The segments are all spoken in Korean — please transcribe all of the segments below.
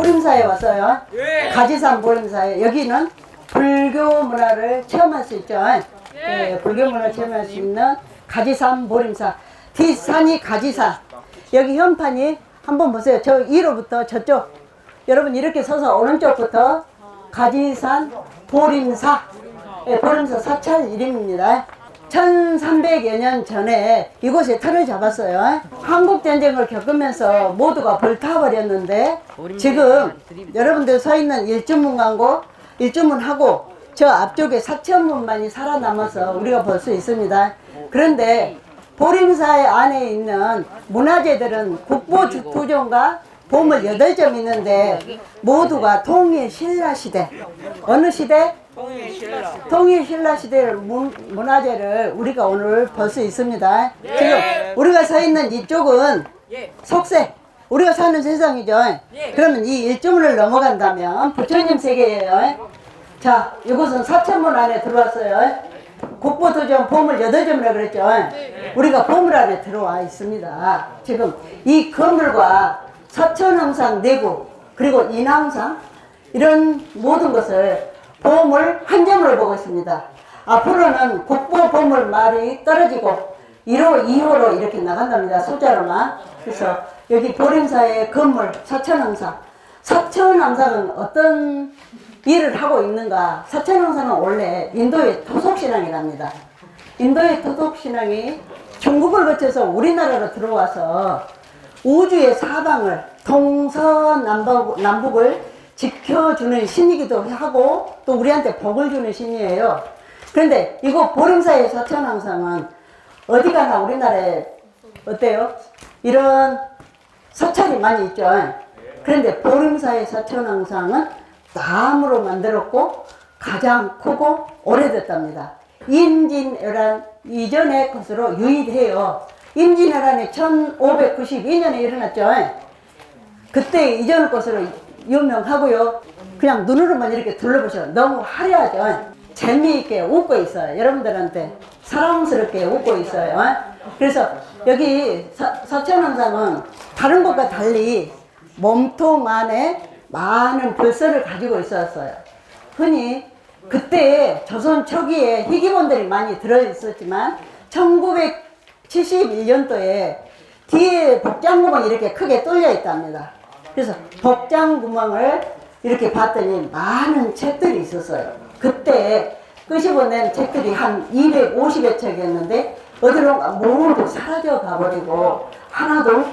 보림사에 왔어요. 가지산 보림사에. 여기는 불교 문화를 체험할 수 있죠. 불교 문화를 체험할 수 있는 가지산 보림사. 뒷산이 가지산. 여기 현판이 한번 보세요. 저 1호부터 저쪽. 여러분 이렇게 서서 오른쪽부터 가지산 보림사. 보림사 사찰 이름입니다. 1300여 년 전에 이곳에 터를 잡았어요. 한국전쟁을 겪으면서 모두가 불타버렸는데 지금 여러분들 서 있는 일주문관고, 일주문하고 저 앞쪽에 사천문만이 살아남아서 우리가 볼 수 있습니다. 그런데 보림사 안에 있는 문화재들은 국보투종과 보물 8점 있는데 모두가 통일신라시대. 어느 시대? 통일신라 시대의 문화재를 우리가 오늘 볼 수 있습니다. 지금 우리가 서 있는 이쪽은 속세, 우리가 사는 세상이죠. 그러면 이 일주문을 넘어간다면 부처님 세계예요. 자, 이곳은 사천문 안에 들어왔어요. 국보도전 보물 8점이라고 그랬죠. 우리가 보물 안에 들어와 있습니다. 지금 이 건물과 서천왕상 내구 그리고 인왕상 이런 모든 것을 보물 한 점으로 보고 있습니다. 앞으로는 국보 보물 말이 떨어지고 1호, 2호로 이렇게 나간답니다. 숫자로만. 그래서 여기 보림사의 건물 사천왕상. 사천왕상은 어떤 일을 하고 있는가? 사천왕상은 원래 인도의 토속신앙이랍니다. 인도의 토속신앙이 중국을 거쳐서 우리나라로 들어와서 우주의 사방을 동서남북을 지켜주는 신이기도 하고 또 우리한테 복을 주는 신이에요. 그런데 이거 보림사의 사천왕상은 어디 가나 우리나라에 어때요? 이런 사찰이 많이 있죠. 그런데 보림사의 사천왕상은 나무로 만들었고 가장 크고 오래됐답니다. 임진왜란 이전의 것으로 유일해요. 임진왜란이 1592년에 일어났죠. 그때 이전 것으로 유명하고요. 그냥 눈으로만 이렇게 둘러보셔. 너무 화려하죠. 재미있게 웃고 있어요. 여러분들한테 사랑스럽게 웃고 있어요. 그래서 여기 사천왕상은 다른 것과 달리 몸통 안에 많은 벌서를 가지고 있었어요. 흔히 그때 조선 초기에 희귀본들이 많이 들어있었지만 1971년도에 뒤에 복장구멍이 이렇게 크게 뚫려 있답니다. 그래서 복장구멍을 이렇게 봤더니 많은 책들이 있었어요. 그때 끄집어낸 책들이 한 250여 책이었는데 어디론가 모두 사라져 가버리고 하나도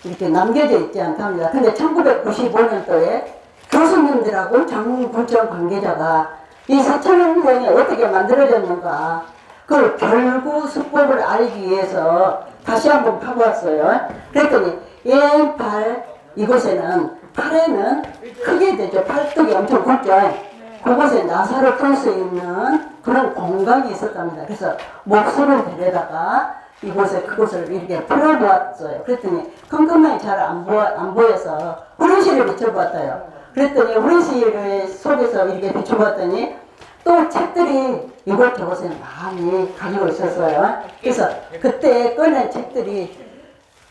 이렇게 남겨져 있지 않답니다. 근데 1995년도에 교수님들하고 장군청 관계자가 이 사천왕상이 어떻게 만들어졌는가 그걸 결구 수법을 알기 위해서 다시 한번 파보았어요. 그랬더니 왼팔 이곳에는 팔에는 크게 되죠. 팔뚝이 엄청 굵죠. 그곳에 나사를 풀 수 있는 그런 공간이 있었답니다. 그래서 목수를 데려다가 이곳에 그곳을 이렇게 풀어보았어요. 그랬더니 컴컴하게 잘 안 보여서 후레쉬를 비춰보았어요. 그랬더니 후레쉬를 속에서 이렇게 비춰봤더니 또 책들이 이곳저곳에 많이 가지고 있었어요. 그래서 그때 꺼낸 책들이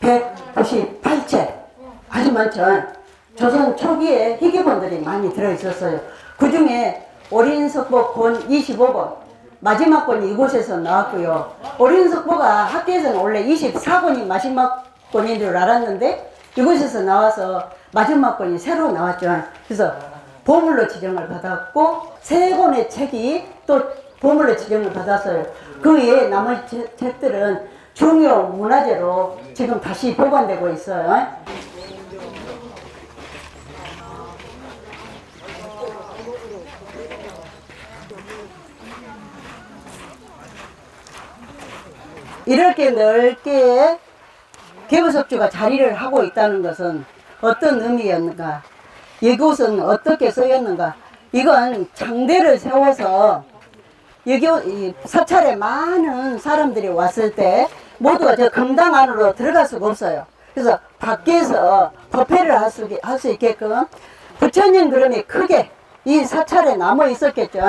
198책 아주 많죠. 조선 초기에 희귀본들이 많이 들어있었어요. 그 중에 오린석보 권 25권 마지막 권이 이곳에서 나왔고요. 오린석보가 학계에서는 원래 24권이 마지막 권인 줄 알았는데 이곳에서 나와서 마지막 권이 새로 나왔죠. 그래서 보물로 지정을 받았고 3권의 책이 또 보물로 지정을 받았어요. 그 외에 나머지 책들은 중요 문화재로 지금 다시 보관되고 있어요. 이렇게 넓게 개부석주가 자리를 하고 있다는 것은 어떤 의미였는가? 이곳은 어떻게 쓰였는가? 이건 장대를 세워서 여기 사찰에 많은 사람들이 왔을 때 모두가 저 금당 안으로 들어갈 수가 없어요. 그래서 밖에서 법회를 할 수 있게끔 부처님 그림이 크게 이 사찰에 남아 있었겠죠.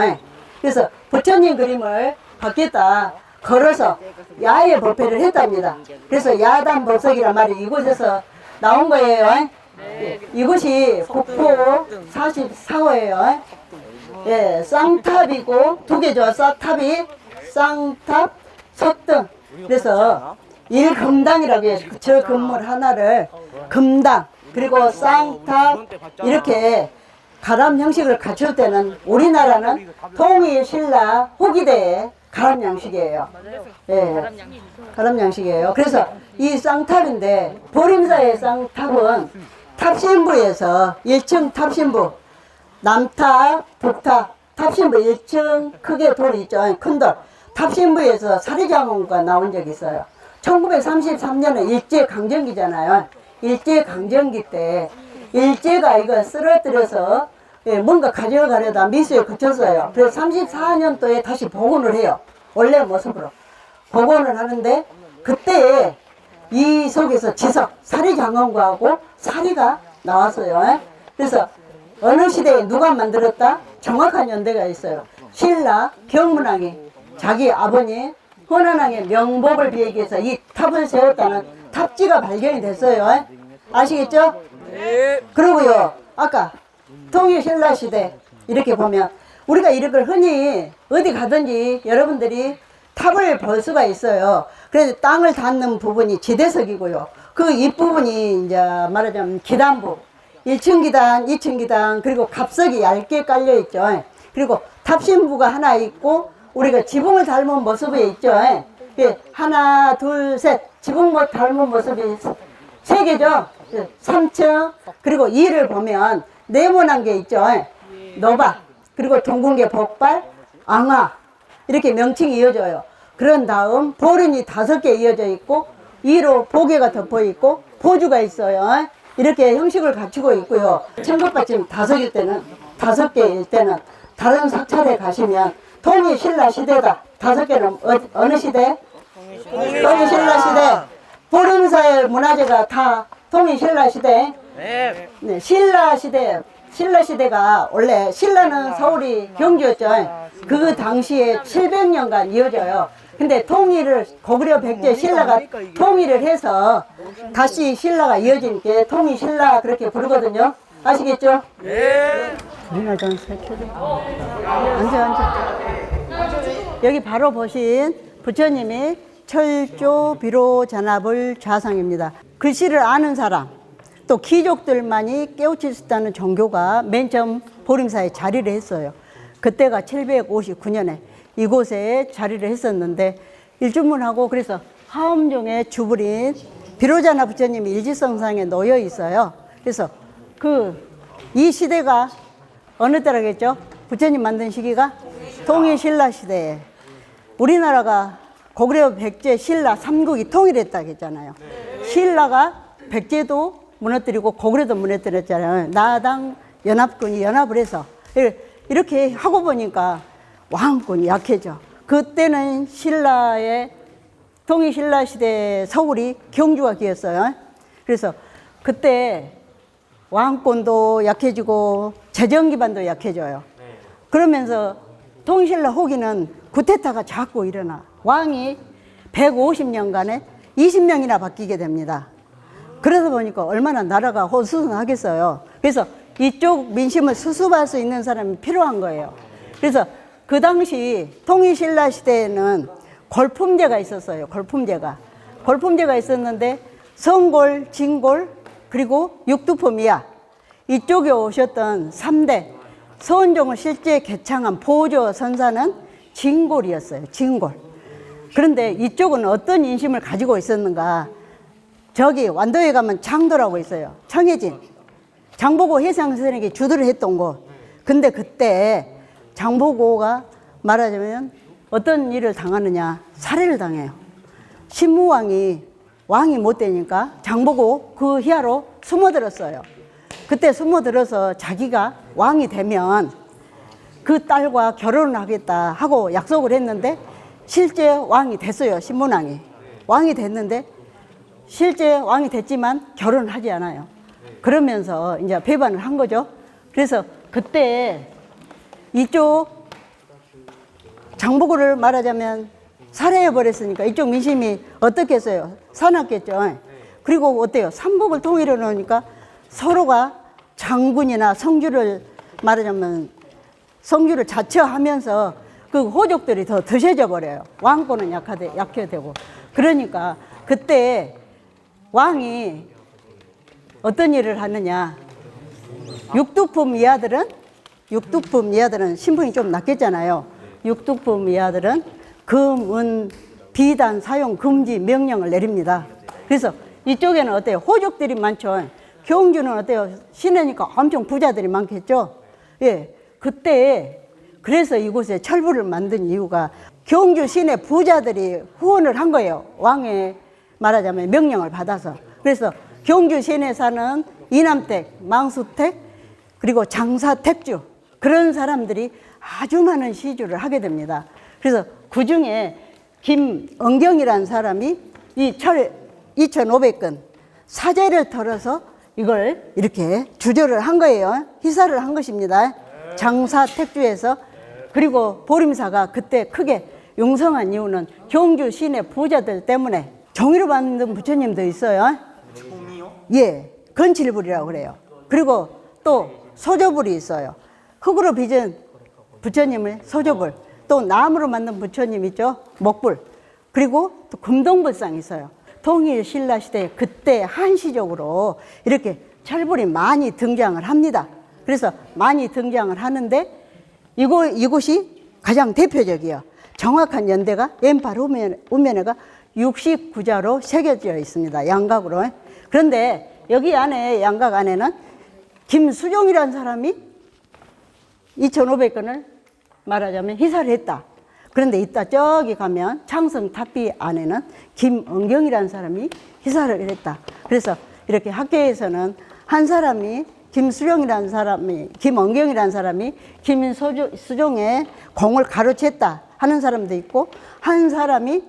그래서 부처님 그림을 밖에다 걸어서 야외 법회를 했답니다. 그래서 야단 법석이란 말이 이곳에서 나온 거예요. 이곳이 국보 44호예요. 예, 쌍탑이고 두 개죠. 쌍탑이 쌍탑, 석등. 그래서 일금당이라고 해요. 저 건물 하나를 금당 그리고 쌍탑 이렇게 가람 형식을 갖출 때는 우리나라는 통일신라 후기대의 가람 양식이에요. 예, 가람 양식이에요. 그래서 이 쌍탑인데 보림사의 쌍탑은 탑신부에서 1층 탑신부 남탑, 북탑, 탑신부 1층 크게 돌 있죠. 큰 돌. 탑신부에서 사리장원가 나온 적이 있어요. 1933년에 일제강점기잖아요. 일제강점기 때 일제가 이거 쓰러뜨려서 뭔가 가져가려다 미수에 그쳤어요. 그래서 34년도에 다시 복원을 해요. 원래 모습으로. 복원을 하는데 그때 이 속에서 지석, 사리장원가하고 사리가 나왔어요. 그래서 어느 시대에 누가 만들었다? 정확한 연대가 있어요. 신라 경문왕이 자기 아버님 헌안왕의 명복을 비행해서 이 탑을 세웠다는 탑지가 발견이 됐어요. 아시겠죠? 네. 그리고요, 아까 통일신라 시대 이렇게 보면 우리가 이렇게 흔히 어디 가든지 여러분들이 탑을 볼 수가 있어요. 그래서 땅을 닿는 부분이 지대석이고요. 그 윗부분이 이제 말하자면 기단부. 1층 기단, 2층 기단, 그리고 갑석이 얇게 깔려 있죠. 그리고 탑신부가 하나 있고, 우리가 지붕을 닮은 모습이 있죠. 하나, 둘, 셋. 지붕 닮은 모습이 3개죠. 3층, 그리고 2를 보면 네모난 게 있죠. 노박, 그리고 둥근게 복발, 앙화. 이렇게 명칭이 이어져요. 그런 다음, 보름이 5개 이어져 있고, 2로 보개가 덮어 있고, 보주가 있어요. 이렇게 형식을 갖추고 있고요. 청각받침 5개 때는, 5개일 때는 다른 사찰에 가시면 통일신라 시대다. 5개는 어느 시대? 통일신라 시대. 보름사의 문화재가 다 통일신라 시대. 네, 신라 시대. 신라 시대가 원래 신라는 서울이 경주였죠. 그 당시에 700년간 이어져요. 근데 통일을 고구려 백제 신라가 통일을 해서 다시 신라가 이어지니까 통일신라 그렇게 부르거든요. 아시겠죠? 네. 앉아. 여기 바로 보신 부처님이 철조 비로 잔압을 좌상입니다. 글씨를 아는 사람 또 귀족들만이 깨우칠 수 있다는 종교가 맨 처음 보림사에 자리를 했어요. 그때가 759년에 이곳에 자리를 했었는데 일주문하고 그래서 하엄종의 주불인 비로자나 부처님이 일지성상에 놓여 있어요. 그래서 이 시대가 어느 때라겠죠? 부처님 만든 시기가 통일신라 시대에 우리나라가 고구려 백제 신라 삼국이 통일했다고 했잖아요. 신라가 백제도 무너뜨리고 고구려도 무너뜨렸잖아요. 나당 연합군이 연합을 해서 이렇게 하고 보니까 왕권이 약해져. 그때는 신라의 통일신라 시대 서울이 경주가 기였어요. 그래서 그때 왕권도 약해지고 재정 기반도 약해져요. 그러면서 통일신라 후기는 구테타가 자꾸 일어나. 왕이 150년간에 20명이나 바뀌게 됩니다. 그러다 보니까 얼마나 나라가 호수성하겠어요. 그래서 이쪽 민심을 수습할 수 있는 사람이 필요한 거예요. 그래서 그 당시 통일신라 시대에는 골품제가 있었어요. 골품제가 있었는데 성골, 진골, 그리고 육두포미야 이쪽에 오셨던 3대 서원종을 실제 개창한 보조 선사는 진골이었어요. 진골. 그런데 이쪽은 어떤 인심을 가지고 있었는가? 저기 완도에 가면 창도라고 있어요. 청해진. 장보고 해상선에게 주도를 했던 곳. 근데 그때 장보고가 말하자면 어떤 일을 당하느냐? 살해를 당해요. 신무왕이 왕이 못 되니까 장보고 그 희하로 숨어들었어요. 그때 숨어들어서 자기가 왕이 되면 그 딸과 결혼을 하겠다 하고 약속을 했는데 실제 왕이 됐어요. 신문왕이. 왕이 됐는데 실제 왕이 됐지만 결혼을 하지 않아요. 그러면서 이제 배반을 한 거죠. 그래서 그때 이쪽 장보고를 말하자면 살해해버렸으니까 이쪽 민심이 어떻겠어요? 사납겠죠. 그리고 어때요? 삼국을 통일해 놓으니까 서로가 장군이나 성주를 말하자면 성주를 자처하면서 그 호족들이 더 드셔져 버려요. 왕권은 약해 되고. 그러니까 그때 왕이 어떤 일을 하느냐. 육두품 이하들은 신분이 좀 낮겠잖아요. 육두품 이하들은 금, 은, 비단 사용 금지 명령을 내립니다. 그래서 이쪽에는 어때요? 호족들이 많죠. 경주는 어때요? 시내니까 엄청 부자들이 많겠죠. 예, 그때 그래서 이곳에 철부를 만든 이유가 경주 시내 부자들이 후원을 한 거예요. 왕의 말하자면 명령을 받아서. 그래서 경주 시내 사는 이남택, 망수택, 그리고 장사택주 그런 사람들이 아주 많은 시주를 하게 됩니다. 그래서 그 중에 김은경이라는 사람이 이 철 2,500건 사제를 털어서 이걸 이렇게 주저를 한 거예요. 희사를 한 것입니다. 장사택주에서. 그리고 보림사가 그때 크게 용성한 이유는 경주 시내 부자들 때문에 종이로 만든 부처님도 있어요. 종이요? 예, 건칠불이라고 그래요. 그리고 또 소조불이 있어요. 흙으로 빚은 부처님을 소조불, 또 나무로 만든 부처님 있죠, 목불. 그리고 또 금동불상이 있어요. 통일 신라 시대에 그때 한시적으로 이렇게 철불이 많이 등장을 합니다. 그래서 많이 등장을 하는데 이곳이 가장 대표적이에요. 정확한 연대가 왼팔 우면에가 69자로 새겨져 있습니다. 양각으로. 그런데 여기 안에 양각 안에는 김수종이라는 사람이 2,500건을 말하자면 희사를 했다. 그런데 이따 저기 가면 창성 탑비 안에는 김은경이라는 사람이 희사를 했다. 그래서 이렇게 학계에서는 한 사람이 김수종이라는 사람이, 김은경이라는 사람이 김수종의 공을 가로챘다 하는 사람도 있고, 한 사람이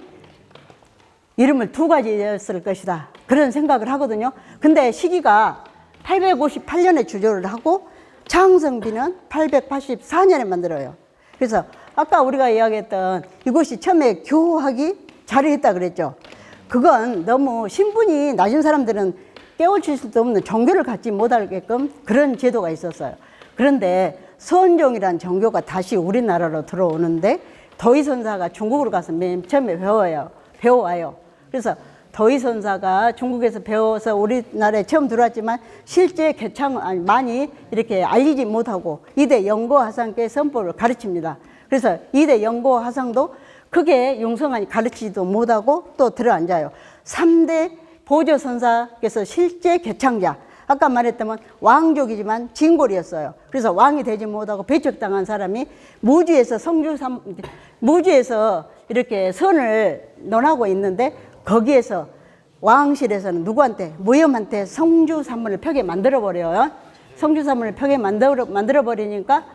이름을 두 가지였을 것이다 그런 생각을 하거든요. 근데 시기가 858년에 주조를 하고 창성비는 884년에 만들어요. 그래서 아까 우리가 이야기했던 이곳이 처음에 교하기 자리했다 그랬죠. 그건 너무 신분이 낮은 사람들은 깨우칠 수도 없는 종교를 갖지 못하게끔 그런 제도가 있었어요. 그런데 선종이라는 종교가 다시 우리나라로 들어오는데 도의선사가 중국으로 가서 맨 처음에 배워와요. 그래서 도의선사가 중국에서 배워서 우리나라에 처음 들어왔지만 실제 많이 이렇게 알리지 못하고 이대 영고화상께 선법을 가르칩니다. 그래서 이대 영고화상도 크게 용성하니 가르치지도 못하고 또 들어앉아요. 3대 보조선사께서 실제 개창자, 아까 말했다면 왕족이지만 진골이었어요. 그래서 왕이 되지 못하고 배척당한 사람이 무주에서 이렇게 선을 논하고 있는데 거기에서 왕실에서는 누구한테? 무염한테 성주산문을 펴게 만들어버려요. 성주산문을 펴게 만들어버리니까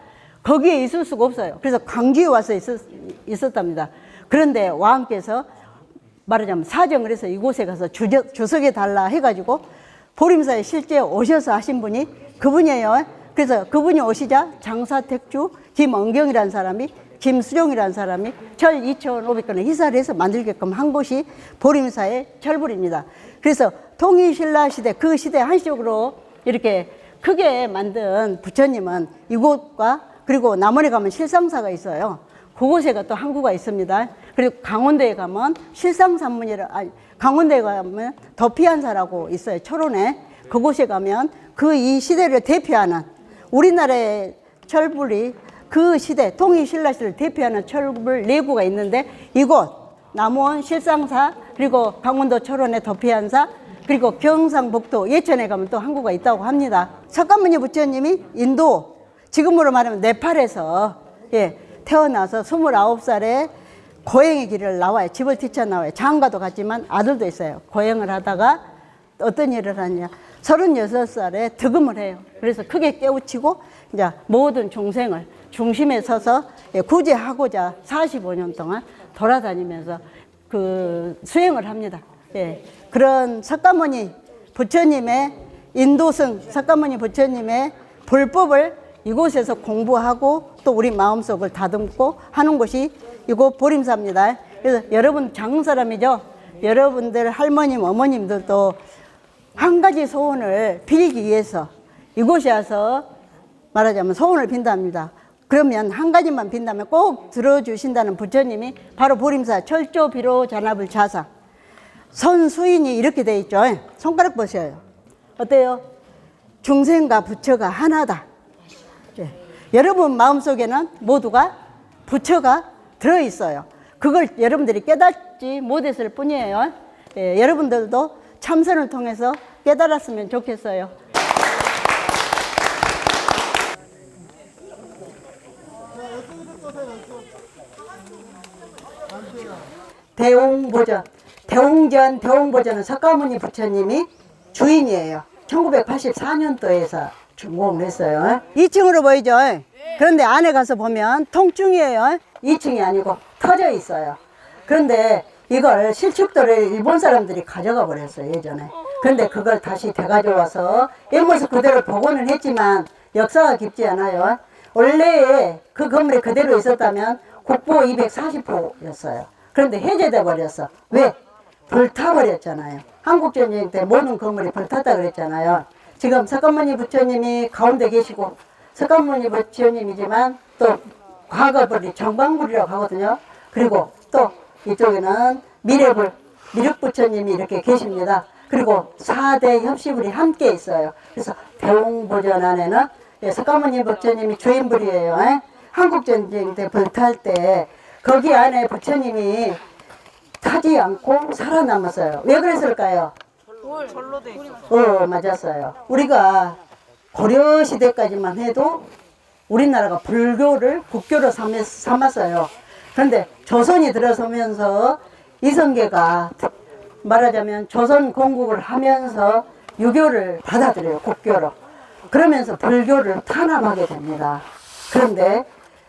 거기에 있을 수가 없어요. 그래서 광주에 와서 있었답니다. 그런데 왕께서 말하자면 사정을 해서 이곳에 가서 주석해 달라 해가지고 보림사에 실제 오셔서 하신 분이 그분이에요. 그래서 그분이 오시자 장사택주 김은경이라는 사람이, 김수종이라는 사람이 철 2,500건을 희사를 해서 만들게끔 한 곳이 보림사의 철불입니다. 그래서 통일신라 시대, 그 시대 한시적으로 이렇게 크게 만든 부처님은 이곳과 그리고 남원에 가면 실상사가 있어요. 그곳에가 또 항구가 있습니다. 그리고 강원도에 가면 강원도에 가면 덕피한사라고 있어요. 철원에. 그곳에 가면 그 이 시대를 대표하는 우리나라의 철불이 그 시대, 통일신라 시대를 대표하는 철불 4구가 있는데 이곳, 남원 실상사, 그리고 강원도 철원의 덕피한사, 그리고 경상북도 예천에 가면 또 항구가 있다고 합니다. 석가모니 부처님이 인도, 지금으로 말하면 네팔에서 태어나서 29살에 고행의 길을 나와요. 집을 뛰쳐 나와요. 장가도 갔지만 아들도 있어요. 고행을 하다가 어떤 일을 하냐. 36살에 득음을 해요. 그래서 크게 깨우치고 이제 모든 중생을 중심에 서서 구제하고자 45년 동안 돌아다니면서 그 수행을 합니다. 그런 석가모니 부처님의 인도성, 석가모니 부처님의 불법을 이곳에서 공부하고 또 우리 마음속을 다듬고 하는 곳이 이곳 보림사입니다. 그래서 여러분 장사람이죠. 여러분들 할머님, 어머님들도 한 가지 소원을 빌기 위해서 이곳에 와서 말하자면 소원을 빈답니다. 그러면 한 가지만 빈다면 꼭 들어주신다는 부처님이 바로 보림사 철조 비로 잔압을 좌상. 손 수인이 이렇게 돼 있죠. 손가락 보셔요. 어때요? 중생과 부처가 하나다. 여러분 마음속에는 모두가 부처가 들어있어요. 그걸 여러분들이 깨닫지 못했을 뿐이에요. 여러분들도 참선을 통해서 깨달았으면 좋겠어요. 대웅보전. 대웅보전은 석가모니 부처님이 주인이에요. 1984년도에서 준공을 했어요. 2층으로 보이죠? 그런데 안에 가서 보면 통증이에요. 2층이 아니고 터져 있어요. 그런데 이걸 실축도를 일본 사람들이 가져가 버렸어요, 예전에. 그런데 그걸 다시 되가져와서 옛모습 그대로 복원을 했지만 역사가 깊지 않아요. 원래 그 건물이 그대로 있었다면 국보 240호였어요. 그런데 해제돼 버렸어. 왜? 불타버렸잖아요. 한국전쟁 때 모든 건물이 불탔다 그랬잖아요. 지금 석가모니 부처님이 가운데 계시고 석가모니 부처님이지만 또 과거불이 정방불이라고 하거든요. 그리고 또 이쪽에는 미륵부처님이 이렇게 계십니다. 그리고 4대 협시불이 함께 있어요. 그래서 대웅보전 안에는 석가모니 부처님이 주인불이에요. 한국전쟁 때 불탈 때 거기 안에 부처님이 타지 않고 살아남았어요. 왜 그랬을까요? 절로 돼 있어. 맞았어요. 우리가 고려시대까지만 해도 우리나라가 불교를 국교로 삼았어요. 그런데 조선이 들어서면서 이성계가 말하자면 조선 건국을 하면서 유교를 받아들여요. 국교로. 그러면서 불교를 탄압하게 됩니다. 그런데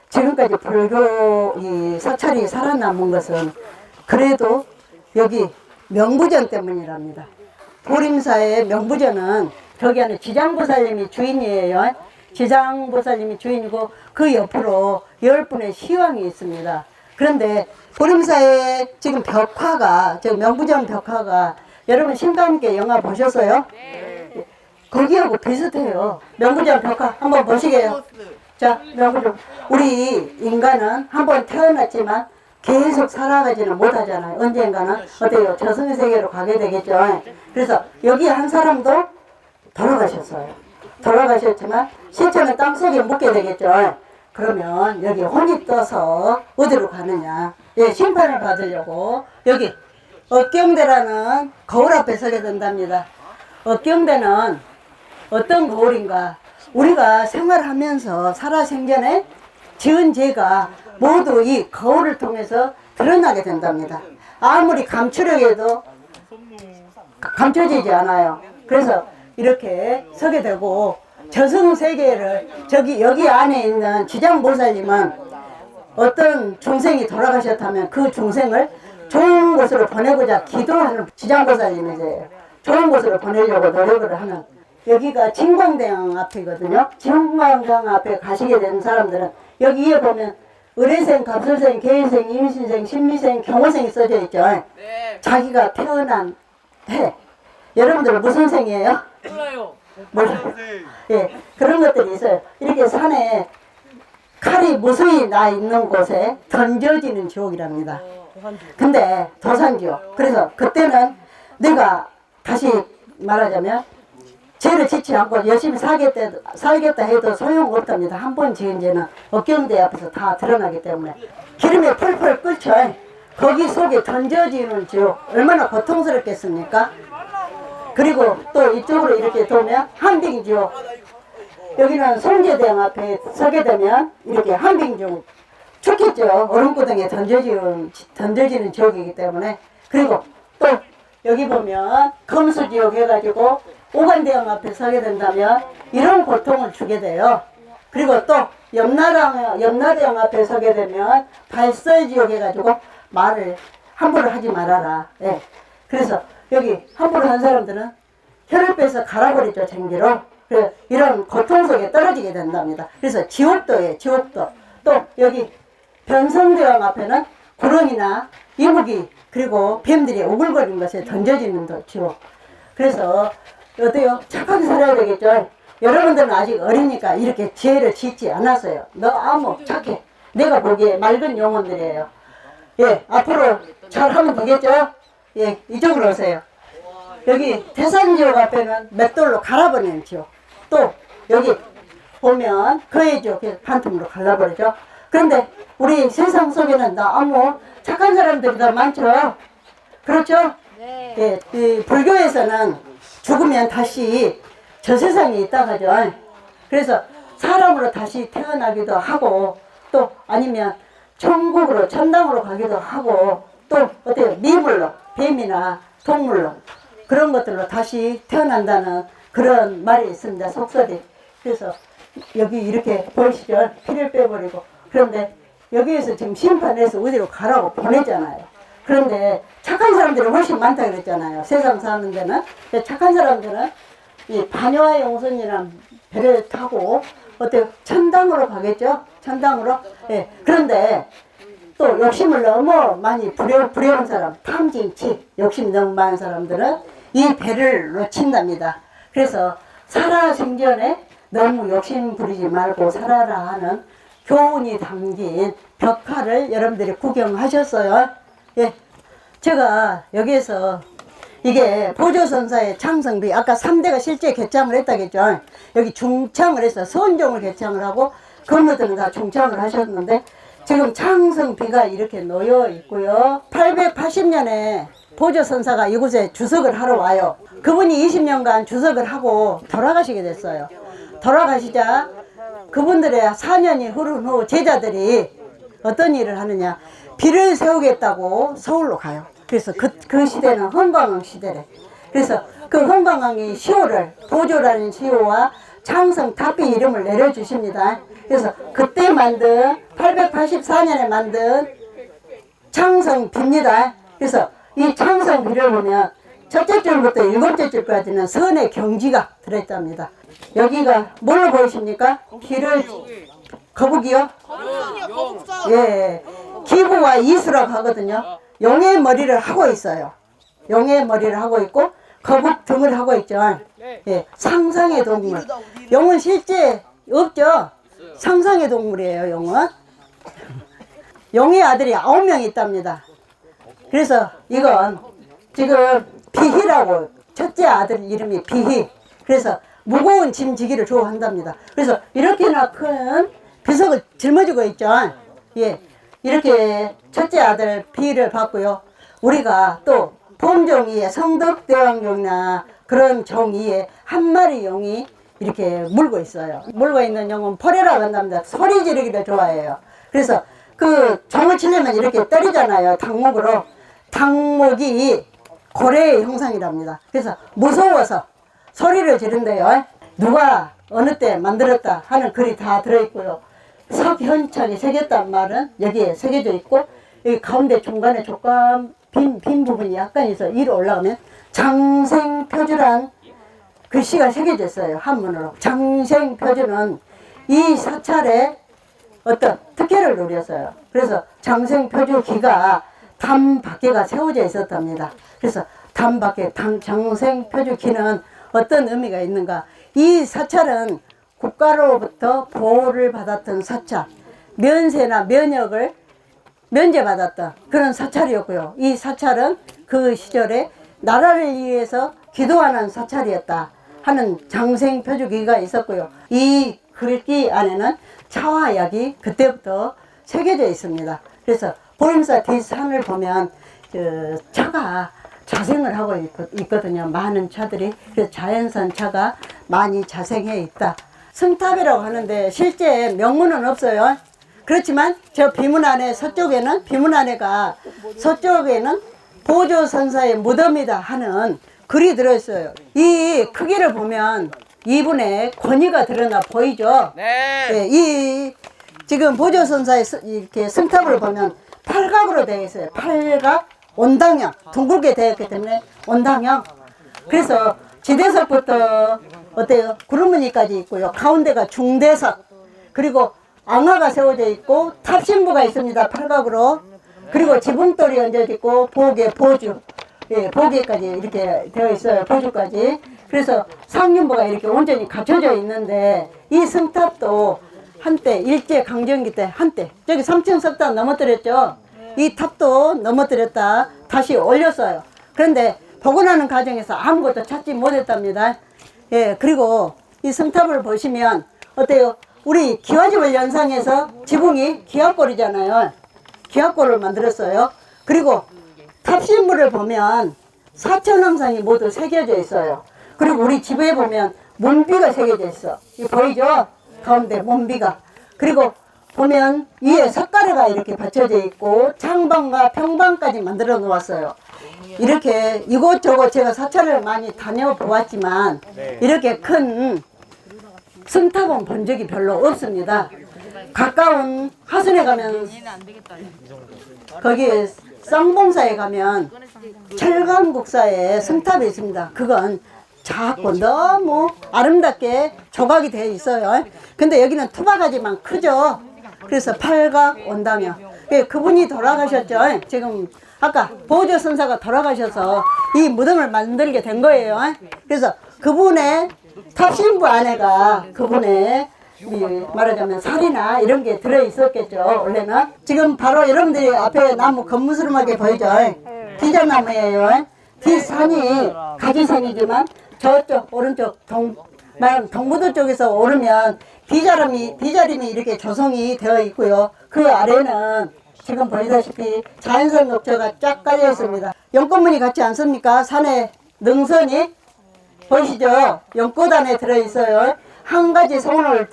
지금까지 불교 이 사찰이 살아남은 것은 그래도 여기 명부전 때문이랍니다. 보림사의 명부전은 거기 안에 지장보살님이 주인이에요. 지장보살님이 주인이고 그 옆으로 10분의 시황이 있습니다. 그런데 보림사의 지금 벽화가, 저 명부전 벽화가 여러분 신과 함께 영화 보셨어요? 네. 거기하고 비슷해요. 명부전 벽화 한번 보시게요. 자, 명부전. 우리 인간은 한번 태어났지만 계속 살아가지는 못하잖아요. 언젠가는 어때요? 저승의 세계로 가게 되겠죠. 그래서 여기 한 사람도 돌아가셨어요. 돌아가셨지만 신체는 땅속에 묻게 되겠죠. 그러면 여기 혼이 떠서 어디로 가느냐? 예, 심판을 받으려고 여기 억경대라는 거울 앞에 서게 된답니다. 억경대는 어떤 거울인가? 우리가 생활하면서 살아생전에 지은 죄가 모두 이 거울을 통해서 드러나게 된답니다. 아무리 감추려고 감춰지지 않아요. 그래서 이렇게 서게 되고 저승세계를 여기 안에 있는 지장보살님은 어떤 중생이 돌아가셨다면 그 중생을 좋은 곳으로 보내고자 기도하는 지장보살님이세요. 좋은 곳으로 보내려고 노력을 하는. 여기가 진광대왕 앞이거든요. 진광대왕 앞에 가시게 된 사람들은 여기 위에 보면 의뢰생, 갑술생, 계일생, 임신생, 신미생, 경호생이 써져 있죠. 네. 자기가 태어난 해. 여러분들 무슨 생이에요? 몰라요. 예, 그런 것들이 있어요. 이렇게 산에 칼이 무수히 나 있는 곳에 던져지는 지옥이랍니다. 근데 도산지옥. 그래서 그때는 내가 다시 말하자면 죄를 짓지 않고 열심히 살겠다 해도 소용없답니다. 한 번 지은 죄는 억경대 앞에서 다 드러나기 때문에 기름에 펄펄 끓죠. 거기 속에 던져지는 지옥 얼마나 고통스럽겠습니까? 그리고 또 이쪽으로 이렇게 돌면 한빙지옥. 여기는 송제대왕 앞에 서게 되면 이렇게 한빙지옥 좋겠죠. 얼음구덩이에 던져지는 지옥이기 때문에. 그리고 또 여기 보면 검수지옥 해가지고 오간대왕 앞에 서게 된다면 이런 고통을 주게 돼요. 그리고 또 염라대왕 앞에 서게 되면 발설지옥 해가지고 말을 함부로 하지 말아라. 예. 그래서 여기 함부로 한 사람들은 혀를 빼서 갈아버리죠, 쟁기로. 그래서 이런 고통 속에 떨어지게 된답니다. 그래서 지옥도예요, 지옥도. 또 여기 변성대왕 앞에는 구렁이나 이무기 그리고 뱀들이 오글거리는 것에 던져지는 지옥. 그래서 어때요? 착하게 살아야 되겠죠. 여러분들은 아직 어리니까 이렇게 죄를 짓지 않았어요. 너 아무 착해. 내가 보기에 맑은 영혼들이에요. 예, 앞으로 잘하면 되겠죠? 예, 이쪽으로 오세요. 여기 태산지옥 앞에는 맷돌로 갈아버리는 지옥. 또 여기 보면 거의 지옥 반틈으로 갈라버리죠. 그런데 우리 세상 속에는 너무 착한 사람들이 더 많죠. 그렇죠? 네. 예, 이 불교에서는 죽으면 다시 저 세상에 있다 하죠. 그래서 사람으로 다시 태어나기도 하고 또 아니면 천국으로 천당으로 가기도 하고 또 어때요? 미물로 뱀이나 동물로 그런 것들로 다시 태어난다는 그런 말이 있습니다. 속설이. 그래서 여기 이렇게 보이시죠? 피를 빼버리고 그런데 여기에서 지금 심판해서 어디로 가라고 보내잖아요. 그런데 착한 사람들이 훨씬 많다 그랬잖아요. 세상 사는 데는. 착한 사람들은 이 반야와 용선이라는 배를 타고 어때요? 천당으로 가겠죠? 천당으로. 예. 그런데 또 욕심을 너무 많이 부려운 사람, 탐진치, 욕심 너무 많은 사람들은 이 배를 놓친답니다. 그래서 살아생전에 너무 욕심 부리지 말고 살아라 하는 교훈이 담긴 벽화를 여러분들이 구경하셨어요. 예. 제가 여기에서 이게 보조선사의 창성비 아까 3대가 실제 개창을 했다겠죠. 여기 중창을 해서 선종을 개창을 하고 건너들은 다 중창을 하셨는데 지금 창성비가 이렇게 놓여 있고요. 880년에 보조선사가 이곳에 주석을 하러 와요. 그분이 20년간 주석을 하고 돌아가시게 됐어요. 돌아가시자 그분들의 4년이 흐른 후 제자들이 어떤 일을 하느냐, 비를 세우겠다고 서울로 가요. 그래서 그 시대는 헌광왕 시대래. 그래서 그 헌광왕이 시호를, 보조라는 시호와 창성 탑비 이름을 내려주십니다. 그래서 그때 만든 884년에 만든 창성비입니다. 그래서 이 창성비를 보면 첫째 줄부터 일곱째 줄까지는 선의 경지가 들어있답니다. 여기가 뭘로 보이십니까? 길을 거북이요? 예, 기부와 이수라고 하거든요. 용의 머리를 하고 있어요. 용의 머리를 하고 있고 거북 등을 하고 있죠. 예, 상상의 동물. 용은 실제 없죠. 상상의 동물이에요. 용은. 용의 아들이 9명 있답니다. 그래서 이건 지금 비희라고, 첫째 아들 이름이 비희. 그래서 무거운 짐 지기를 좋아한답니다. 그래서 이렇게나 큰 비석을 짊어지고 있죠. 예, 이렇게 첫째 아들 비희를 받고요. 우리가 또 범종이에 성덕대왕용이나 그런 종이에 한 마리 용이 이렇게 물고 있어요. 물고 있는 용은 포레라고 한답니다. 소리 지르기를 좋아해요. 그래서 그 종을 치려면 이렇게 때리잖아요. 닭목으로. 닭목이 고래의 형상이랍니다. 그래서 무서워서 소리를 지른대요. 누가 어느 때 만들었다 하는 글이 다 들어있고요. 석현천이 새겼단 말은 여기에 새겨져 있고 여기 가운데 중간에 조금 빈 부분이 약간 있어 위로 올라가면 장생표주란 글씨가 새겨져 있어요. 한문으로. 장생표주는 이 사찰에 어떤 특혜를 누렸어요. 그래서 장생표주 기가 담 밖에가 세워져 있었답니다. 그래서 담 밖에 장생표주 기는 어떤 의미가 있는가? 이 사찰은 국가로부터 보호를 받았던 사찰, 면세나 면역을 면제받았던 그런 사찰이었고요. 이 사찰은 그 시절에 나라를 위해서 기도하는 사찰이었다 하는 장생표주기가 있었고요. 이 글귀 안에는 차와 약이 그때부터 새겨져 있습니다. 그래서 보림사 뒷산을 보면 그 차가 자생을 하고 있거든요. 많은 차들이. 그래서 자연산 차가 많이 자생해 있다. 성탑이라고 하는데 실제 명문은 없어요. 그렇지만 저 비문 안에 서쪽에는 비문 안에가 서쪽에는 보조선사의 무덤이다 하는 글이 들어있어요. 이 크기를 보면 이분의 권위가 드러나 보이죠. 네. 네, 이 지금 보조선사의 이렇게 성탑을 보면 팔각으로 되어 있어요. 팔각 온당형 둥글게 되어 있기 때문에 온당형. 그래서 지대석부터 어때요? 구름무늬까지 있고요. 가운데가 중대석, 그리고 앙화가 세워져 있고 탑신부가 있습니다. 팔각으로. 그리고 지붕돌이 얹어져 있고 보계, 보주, 보기까지 이렇게 되어 있어요. 보조까지. 그래서 상륜부가 이렇게 온전히 갖춰져 있는데 이 성탑도 한때 일제 강점기 때 한때 저기 3층 석탑 넘어뜨렸죠. 이 탑도 넘어뜨렸다 다시 올렸어요. 그런데 복원하는 과정에서 아무것도 찾지 못했답니다. 예, 그리고 이 성탑을 보시면 어때요? 우리 기와집을 연상해서 지붕이 기와골이잖아요. 기와골을 만들었어요. 그리고 탑신물을 보면 사천왕상이 모두 새겨져 있어요. 그리고 우리 집에 보면 문비가 새겨져 있어. 이거 보이죠? 가운데 문비가. 그리고 보면 위에 석가래가 이렇게 받쳐져 있고 창방과 평방까지 만들어 놓았어요. 이렇게 이곳저곳 제가 사찰을 많이 다녀보았지만 이렇게 큰 성탑은 본 적이 별로 없습니다. 가까운 하순에 가면 거기 쌍봉사에 가면 철강국사에 성탑이 있습니다. 그건 작고 너무 아름답게 조각이 되어 있어요. 근데 여기는 투바가지만 크죠. 그래서 팔각 온다며 그분이 돌아가셨죠. 지금 아까 보조 선사가 돌아가셔서 이 무덤을 만들게 된 거예요. 그래서 그분의 탑신부 안에가 그분의 말하자면 살이나 이런 게 들어 있었겠죠. 원래는 지금 바로 여러분들이 앞에 나무 겉무스름하게 보이죠. 비자나무예요. 뒷산이 가지산이지만 저쪽 오른쪽 동부도 쪽에서 오르면 비자림이 이렇게 조성이 되어 있고요. 그 아래는 지금 보이다시피 자연산 녹초가 쫙 깔려 있습니다. 연꽃무늬 같지 않습니까? 산에 능선이 보이시죠? 연꽃 안에 들어있어요. 한 가지 소원을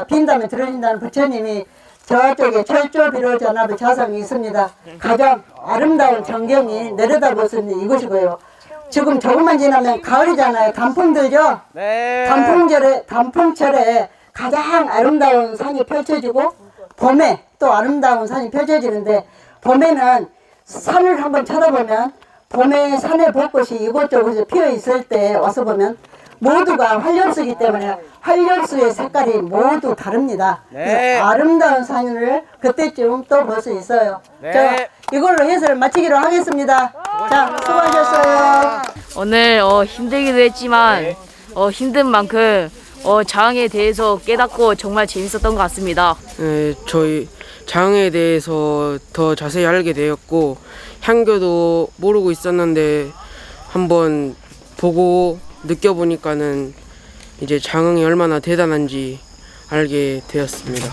빈다면 들어준다는 부처님이 저쪽에 철조 비로 전압의 자상이 있습니다. 가장 아름다운 전경이 내려다볼 수 있는 이곳이고요. 지금 조금만 지나면 가을이잖아요. 단풍 들죠? 네. 단풍철에 가장 아름다운 산이 펼쳐지고 봄에 또 아름다운 산이 펼쳐지는데 봄에는 산을 한번 쳐다보면 봄에 산의 벚꽃이 이곳저곳에 피어 있을 때 와서 보면 모두가 활력수이기 때문에 활력수의 색깔이 모두 다릅니다. 네. 아름다운 산을 그때쯤 또 볼 수 있어요. 네. 자, 이걸로 해설을 마치기로 하겠습니다. 자, 수고하셨어요. 오늘 힘들기도 했지만 힘든 만큼 장에 대해서 깨닫고 정말 재밌었던 것 같습니다. 네, 저희 장에 대해서 더 자세히 알게 되었고 향교도 모르고 있었는데 한번 보고 느껴보니까는 이제 장흥이 얼마나 대단한지 알게 되었습니다.